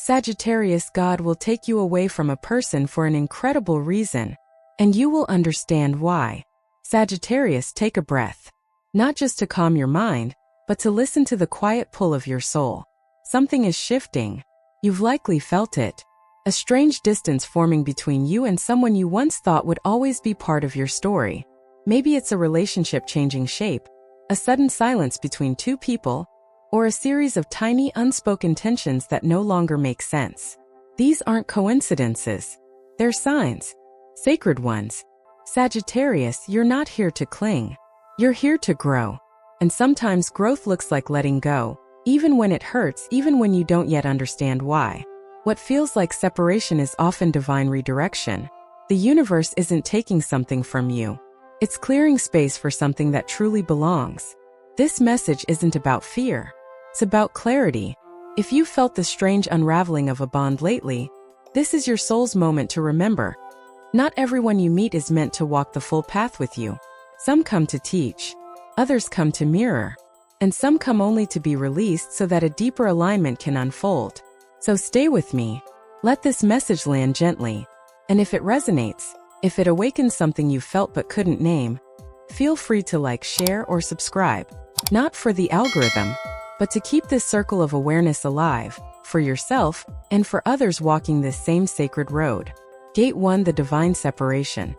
Sagittarius, God will take you away from a person for an incredible reason, and you will understand why. Sagittarius, take a breath. Not just to calm your mind, but to listen to the quiet pull of your soul. Something is shifting. You've likely felt it. A strange distance forming between you and someone you once thought would always be part of your story. Maybe it's a relationship changing shape, a sudden silence between two people, or a series of tiny unspoken tensions that no longer make sense. These aren't coincidences. They're signs. Sacred ones. Sagittarius, you're not here to cling. You're here to grow. And sometimes growth looks like letting go, even when it hurts, even when you don't yet understand why. What feels like separation is often divine redirection. The universe isn't taking something from you. It's clearing space for something that truly belongs. This message isn't about fear. It's about clarity. If you felt the strange unraveling of a bond lately, this is your soul's moment to remember. Not everyone you meet is meant to walk the full path with you. Some come to teach, others come to mirror, and some come only to be released so that a deeper alignment can unfold. So stay with me. Let this message land gently. And if it resonates, if it awakens something you felt but couldn't name, feel free to like, share, or subscribe. Not for the algorithm, but to keep this circle of awareness alive, for yourself, and for others walking this same sacred road. Gate 1: The Divine Separation.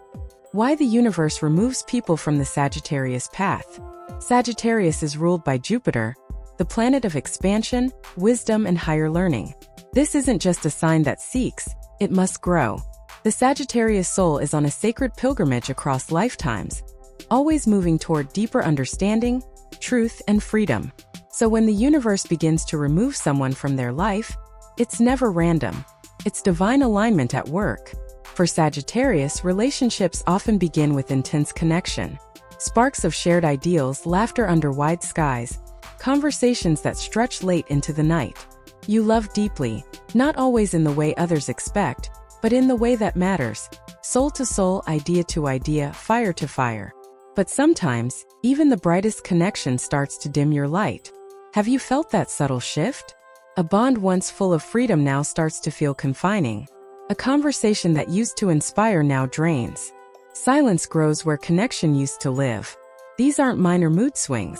Why the universe removes people from the Sagittarius path. Sagittarius is ruled by Jupiter, the planet of expansion, wisdom, and higher learning. This isn't just a sign that seeks, it must grow. The Sagittarius soul is on a sacred pilgrimage across lifetimes, always moving toward deeper understanding, truth, and freedom. So when the universe begins to remove someone from their life, it's never random. It's divine alignment at work. For Sagittarius, relationships often begin with intense connection. Sparks of shared ideals, laughter under wide skies, conversations that stretch late into the night. You love deeply, not always in the way others expect, but in the way that matters. Soul to soul, idea to idea, fire to fire. But sometimes, even the brightest connection starts to dim your light. Have you felt that subtle shift? A bond once full of freedom now starts to feel confining. A conversation that used to inspire now drains. Silence grows where connection used to live. These aren't minor mood swings.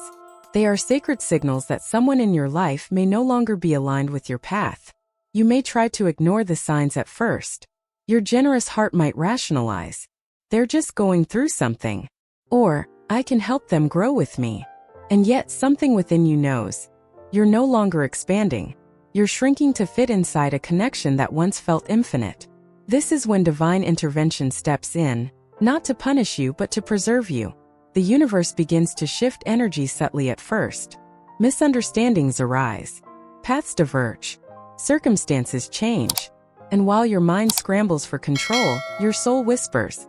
They are sacred signals that someone in your life may no longer be aligned with your path. You may try to ignore the signs at first. Your generous heart might rationalize. They're just going through something. Or, I can help them grow with me. And yet something within you knows. You're no longer expanding. You're shrinking to fit inside a connection that once felt infinite. This is when divine intervention steps in, not to punish you but to preserve you. The universe begins to shift energy subtly at first. Misunderstandings arise. Paths diverge. Circumstances change. And while your mind scrambles for control, your soul whispers.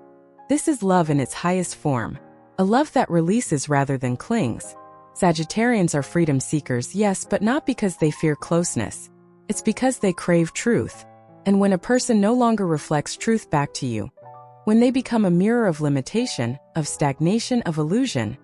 This is love in its highest form. A love that releases rather than clings. Sagittarians are freedom seekers, yes, but not because they fear closeness. It's because they crave truth. And when a person no longer reflects truth back to you, when they become a mirror of limitation, of stagnation, of illusion,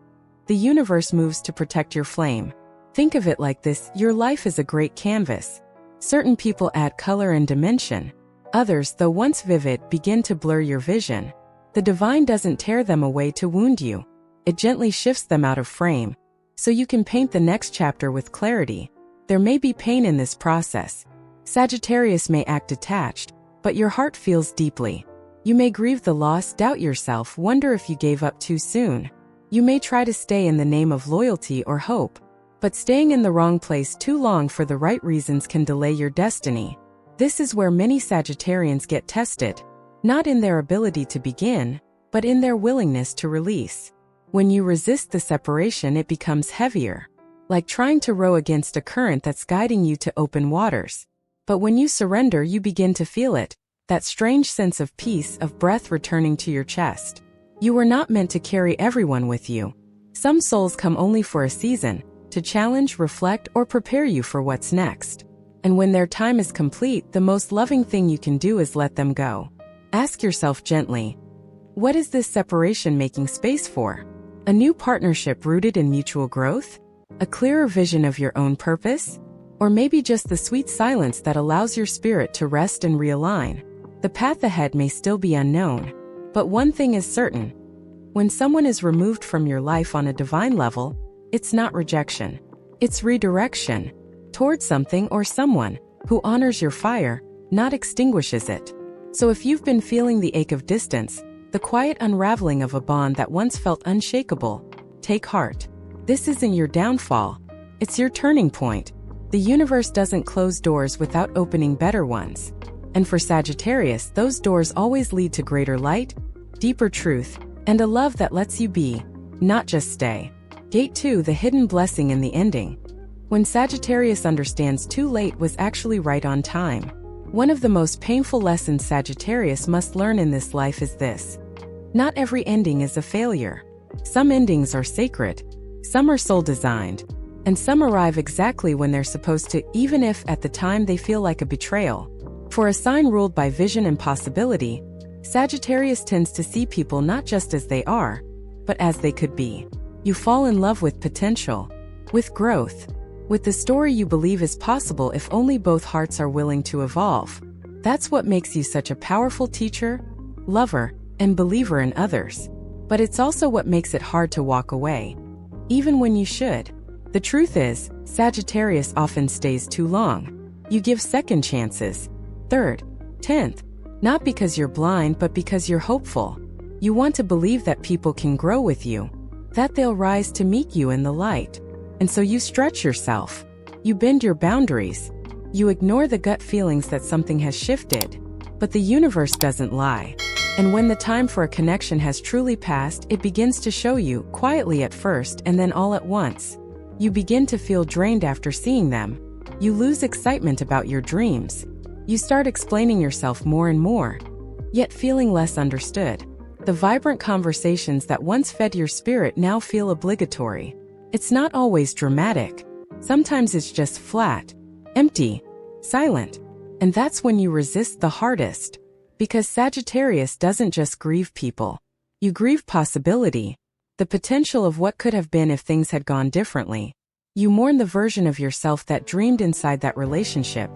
the universe moves to protect your flame. Think of it like this: your life is a great canvas. Certain people add color and dimension. Others, though once vivid, begin to blur your vision. The divine doesn't tear them away to wound you. It gently shifts them out of frame, so you can paint the next chapter with clarity. There may be pain in this process. Sagittarius may act detached, but your heart feels deeply. You may grieve the loss, doubt yourself, wonder if you gave up too soon. You may try to stay in the name of loyalty or hope, but staying in the wrong place too long for the right reasons can delay your destiny. This is where many Sagittarians get tested, not in their ability to begin, but in their willingness to release. When you resist the separation, it becomes heavier, like trying to row against a current that's guiding you to open waters. But when you surrender, you begin to feel it, that strange sense of peace, of breath returning to your chest. You were not meant to carry everyone with you. Some souls come only for a season, to challenge, reflect, or prepare you for what's next. And when their time is complete, the most loving thing you can do is let them go. Ask yourself gently, what is this separation making space for? A new partnership rooted in mutual growth? A clearer vision of your own purpose? Or maybe just the sweet silence that allows your spirit to rest and realign. The path ahead may still be unknown, but one thing is certain. When someone is removed from your life on a divine level, it's not rejection. It's redirection towards something or someone who honors your fire, not extinguishes it. So if you've been feeling the ache of distance, the quiet unraveling of a bond that once felt unshakable, take heart. This isn't your downfall. It's your turning point. The universe doesn't close doors without opening better ones. And for Sagittarius, those doors always lead to greater light, deeper truth, and a love that lets you be, not just stay. Gate 2, the hidden blessing in the ending. When Sagittarius understands too late was actually right on time. One of the most painful lessons Sagittarius must learn in this life is this. Not every ending is a failure. Some endings are sacred, some are soul-designed, and some arrive exactly when they're supposed to, even if at the time they feel like a betrayal. For a sign ruled by vision and possibility, Sagittarius tends to see people not just as they are, but as they could be. You fall in love with potential, with growth, with the story you believe is possible if only both hearts are willing to evolve. That's what makes you such a powerful teacher, lover, and believer in others. But it's also what makes it hard to walk away, even when you should. The truth is, Sagittarius often stays too long. You give second chances, third, 10th, not because you're blind but because you're hopeful. You want to believe that people can grow with you, that they'll rise to meet you in the light. And so you stretch yourself. You bend your boundaries. You ignore the gut feelings that something has shifted. But the universe doesn't lie. And when the time for a connection has truly passed, it begins to show you, quietly at first and then all at once. You begin to feel drained after seeing them. You lose excitement about your dreams. You start explaining yourself more and more, yet feeling less understood. The vibrant conversations that once fed your spirit now feel obligatory. It's not always dramatic. Sometimes it's just flat, empty, silent. And that's when you resist the hardest. Because Sagittarius doesn't just grieve people. You grieve possibility, the potential of what could have been if things had gone differently. You mourn the version of yourself that dreamed inside that relationship.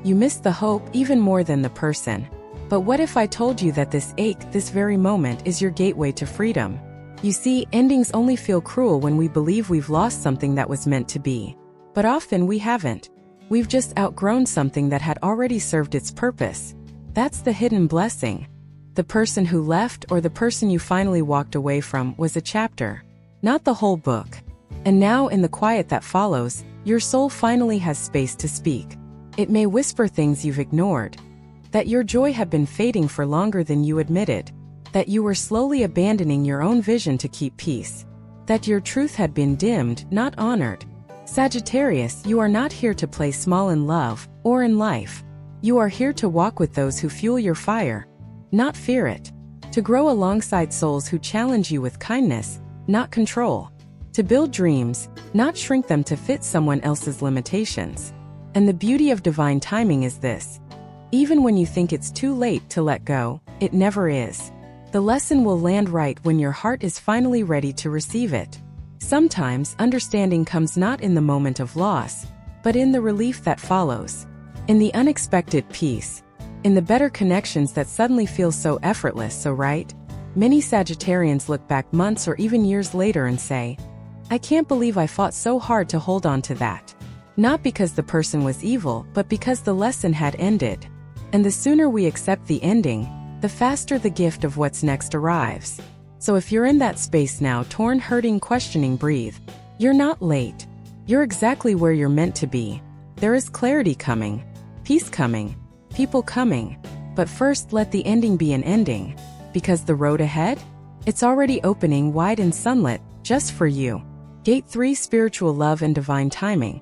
You miss the hope even more than the person. But what if I told you that this ache, this very moment, is your gateway to freedom? You see, endings only feel cruel when we believe we've lost something that was meant to be. But often we haven't. We've just outgrown something that had already served its purpose. That's the hidden blessing. The person who left or the person you finally walked away from was a chapter, not the whole book. And now, in the quiet that follows, your soul finally has space to speak. It may whisper things you've ignored. That your joy had been fading for longer than you admitted. That you were slowly abandoning your own vision to keep peace. That your truth had been dimmed, not honored. Sagittarius, you are not here to play small in love or in life. You are here to walk with those who fuel your fire, not fear it. To grow alongside souls who challenge you with kindness, not control. To build dreams, not shrink them to fit someone else's limitations. And the beauty of divine timing is this. Even when you think it's too late to let go, it never is. The lesson will land right when your heart is finally ready to receive it. Sometimes, understanding comes not in the moment of loss, but in the relief that follows. In the unexpected peace. In the better connections that suddenly feel so effortless, so right? Many Sagittarians look back months or even years later and say, I can't believe I fought so hard to hold on to that. Not because the person was evil, but because the lesson had ended. And the sooner we accept the ending, the faster the gift of what's next arrives. So if you're in that space now, torn, hurting, questioning, breathe. You're not late. You're exactly where you're meant to be. There is clarity coming, peace coming, people coming. But first, let the ending be an ending. Because the road ahead? It's already opening wide and sunlit, just for you. Gate 3, Spiritual Love and Divine Timing.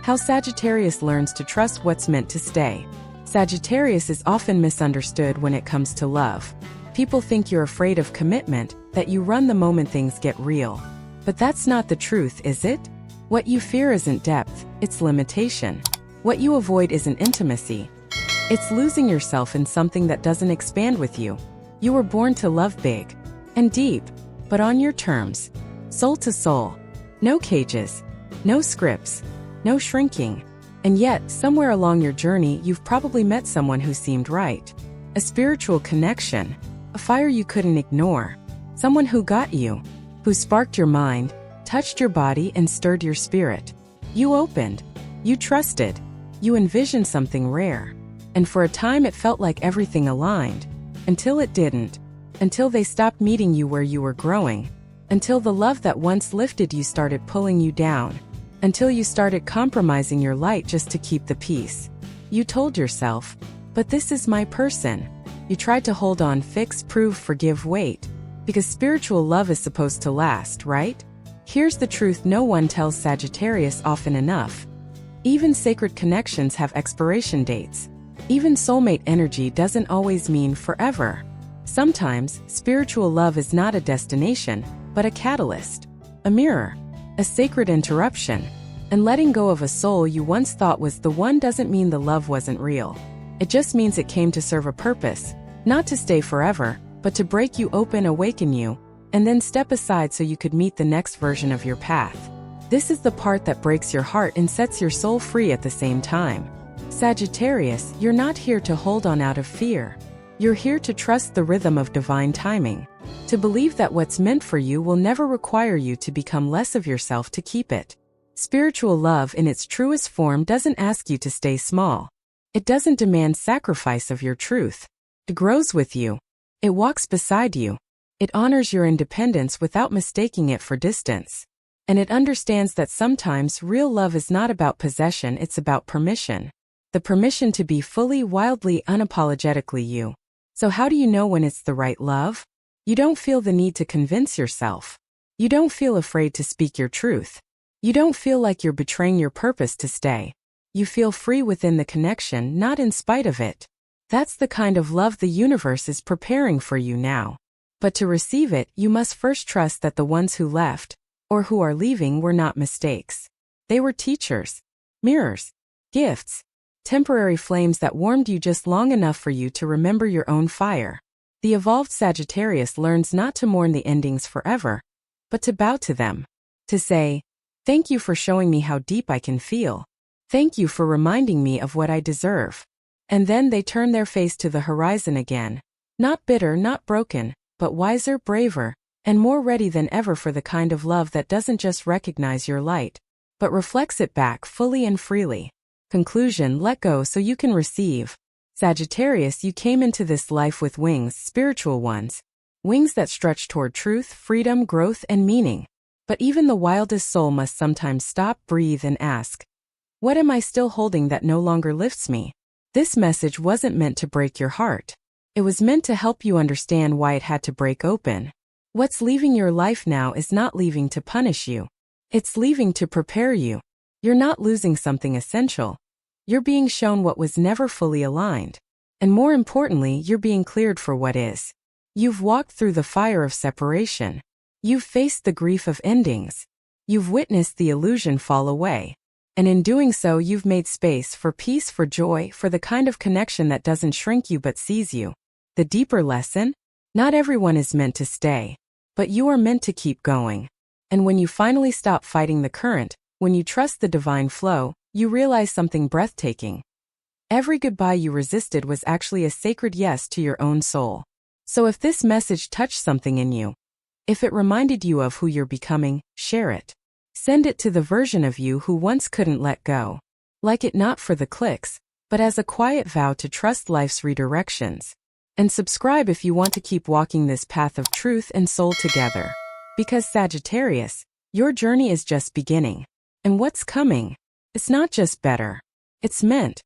How Sagittarius learns to trust what's meant to stay. Sagittarius is often misunderstood when it comes to love. People think you're afraid of commitment, that you run the moment things get real. But that's not the truth, is it? What you fear isn't depth, it's limitation. What you avoid isn't intimacy. It's losing yourself in something that doesn't expand with you. You were born to love big and deep, but on your terms. Soul to soul. No cages, no scripts, no shrinking. And yet, somewhere along your journey, you've probably met someone who seemed right. A spiritual connection, a fire you couldn't ignore, someone who got you, who sparked your mind, touched your body, and stirred your spirit. You opened, you trusted, you envisioned something rare. And for a time it felt like everything aligned, until it didn't, until they stopped meeting you where you were growing, until the love that once lifted you started pulling you down, until you started compromising your light just to keep the peace. You told yourself, but this is my person. You tried to hold on, fix, prove, forgive, wait. Because spiritual love is supposed to last, right? Here's the truth no one tells Sagittarius often enough. Even sacred connections have expiration dates. Even soulmate energy doesn't always mean forever. Sometimes, spiritual love is not a destination, but a catalyst, a mirror, a sacred interruption. And letting go of a soul you once thought was the one doesn't mean the love wasn't real. It just means it came to serve a purpose, not to stay forever, but to break you open, awaken you, and then step aside so you could meet the next version of your path. This is the part that breaks your heart and sets your soul free at the same time. Sagittarius, you're not here to hold on out of fear. You're here to trust the rhythm of divine timing, to believe that what's meant for you will never require you to become less of yourself to keep it. Spiritual love in its truest form doesn't ask you to stay small. It doesn't demand sacrifice of your truth. It grows with you. It walks beside you. It honors your independence without mistaking it for distance. And it understands that sometimes real love is not about possession, it's about permission. The permission to be fully, wildly, unapologetically you. So how do you know when it's the right love? You don't feel the need to convince yourself. You don't feel afraid to speak your truth. You don't feel like you're betraying your purpose to stay. You feel free within the connection, not in spite of it. That's the kind of love the universe is preparing for you now. But to receive it, you must first trust that the ones who left, or who are leaving, were not mistakes. They were teachers, mirrors, gifts, temporary flames that warmed you just long enough for you to remember your own fire. The evolved Sagittarius learns not to mourn the endings forever, but to bow to them. To say, thank you for showing me how deep I can feel. Thank you for reminding me of what I deserve. And then they turn their face to the horizon again. Not bitter, not broken, but wiser, braver, and more ready than ever for the kind of love that doesn't just recognize your light, but reflects it back fully and freely. Conclusion: let go so you can receive. Sagittarius, you came into this life with wings, spiritual ones. Wings that stretch toward truth, freedom, growth, and meaning. But even the wildest soul must sometimes stop, breathe, and ask, what am I still holding that no longer lifts me? This message wasn't meant to break your heart. It was meant to help you understand why it had to break open. What's leaving your life now is not leaving to punish you. It's leaving to prepare you. You're not losing something essential. You're being shown what was never fully aligned. And more importantly, you're being cleared for what is. You've walked through the fire of separation. You've faced the grief of endings. You've witnessed the illusion fall away. And in doing so, you've made space for peace, for joy, for the kind of connection that doesn't shrink you but sees you. The deeper lesson? Not everyone is meant to stay. But you are meant to keep going. And when you finally stop fighting the current, when you trust the divine flow, you realize something breathtaking. Every goodbye you resisted was actually a sacred yes to your own soul. So if this message touched something in you, if it reminded you of who you're becoming, share it. Send it to the version of you who once couldn't let go. Like it not for the clicks, but as a quiet vow to trust life's redirections. And subscribe if you want to keep walking this path of truth and soul together. Because Sagittarius, your journey is just beginning. And what's coming? It's not just better. It's meant.